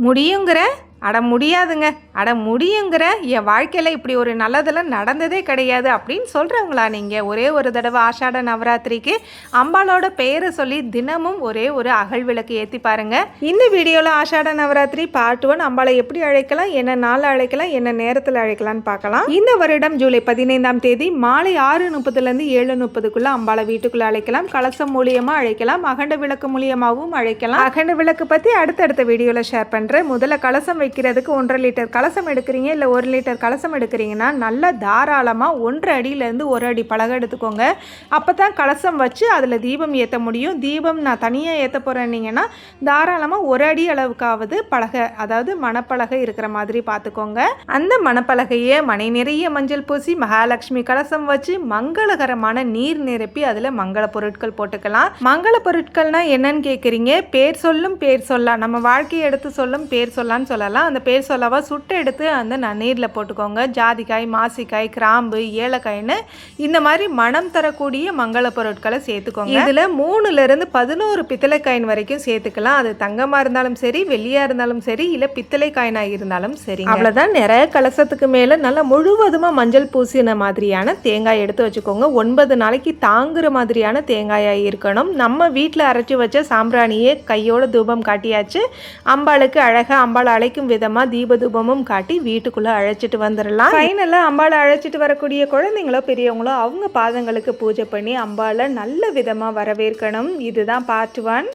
முடியுங்கிற? அட முடியாதுங்க, அட முடியுங்கிற, என் வாழ்க்கையில் இப்படி ஒரு நல்லதெல்லாம் நடந்ததே கிடையாது அப்படின்னு சொல்கிறவங்களா நீங்கள்? ஒரே ஒரு தடவை ஆஷாட நவராத்திரிக்கு அம்பாளோட பெயரை சொல்லி தினமும் ஒரே ஒரு அகல் விளக்கு ஏற்றி பாருங்கள். இந்த வீடியோவில் ஆஷாட நவராத்திரி பார்ட் 1 அம்பாளை எப்படி அழைக்கலாம், என்ன நாள் அழைக்கலாம், என்ன நேரத்தில் அழைக்கலாம்னு பார்க்கலாம். இந்த வருடம் ஜூலை 15ஆம் தேதி மாலை 6:30 7:30 அம்பாளை வீட்டுக்குள்ளே அழைக்கலாம். கலசம் மூலியமாக அழைக்கலாம், அகண்ட விளக்கு மூலியமாகவும் அழைக்கலாம். அகண்ட விளக்கு பற்றி அடுத்தடுத்த வீடியோவில் ஷேர் பண்ணுறேன். முதல்ல கலசம் வைக்கிறதுக்கு 1.5 லிட்டர் கலசம் எடுக்கிறீங்க, இல்லை 1 லிட்டர் கலசம் எடுக்கிறீங்கன்னா நல்லா தாராளமாக 1.5 அடியிலேருந்து 1 அடி பலகை எடுத்துக்கோங்க. அப்போ தான் கலசம் வச்சு அதில் தீபம் ஏற்ற முடியும். தீபம் நான் தனியாக ஏற்ற போகிறேன்னீங்கன்னா தாராளமாக 1 அடி அளவுக்காவது பலகை, அதாவது மணப்பலகை இருக்கிற மாதிரி பார்த்துக்கோங்க. அந்த மணப்பலகையை மணி நிறைய மஞ்சள் பூசி மகாலட்சுமி கலசம் வச்சு மங்களகரமான நீர் நிரப்பி அதில் மங்கள பொருட்கள் போட்டுக்கலாம். மங்கள பொருட்கள்னால் என்னன்னு கேட்குறீங்க? பேர் சொல்லும் பேர் சொல்லலாம், நம்ம வாழ்க்கையை எடுத்து சொல்லும் பேர் சொல்லான்னு சொல்லலாம். அந்த பேர் சொல்லவா சுட்டு எடுத்து அந்த நீரில் போட்டுக்கோங்க. ஜாதிக்காய், மாசிக்காய், கிராம்பு, ஏலக்காய்னு இந்த மாதிரி மனம் தரக்கூடிய மங்கள பொருட்களை சேர்த்துக்கோங்க. இதில் 3லிருந்து 11 பித்தளை காயின் வரைக்கும் சேர்த்துக்கலாம். அது தங்கமாக இருந்தாலும் சரி, வெள்ளியாக இருந்தாலும் சரி, இல்லை பித்தளை காயினாக இருந்தாலும் சரி. அவ்வளோதான். நிறைய கலசத்துக்கு மேலே நல்லா முழுவதுமாக மஞ்சள் பூசின மாதிரியான தேங்காய் எடுத்து வச்சுக்கோங்க. 9 நாளைக்கு தாங்குற மாதிரியான தேங்காயாக இருக்கணும். நம்ம வீட்டில் அரைச்சி வச்ச சாம்பிராணியே கையோட தூபம் காட்டியாச்சு. அம்பாளுக்கு அழகாக அம்பாளை அழைக்கும் விதமாக தீப தூபமும் காட்டி வீட்டுக்குள்ளே அழைச்சிட்டு வந்துடலாம். ஃபைனலாக அம்பாளை அழைச்சிட்டு வரக்கூடிய குழந்தைங்களோ பெரியவங்களோ அவங்க பாதங்களுக்கு பூஜை பண்ணி அம்பாளை நல்ல விதமாக வரவேற்கணும். இதுதான் பார்ட் 1.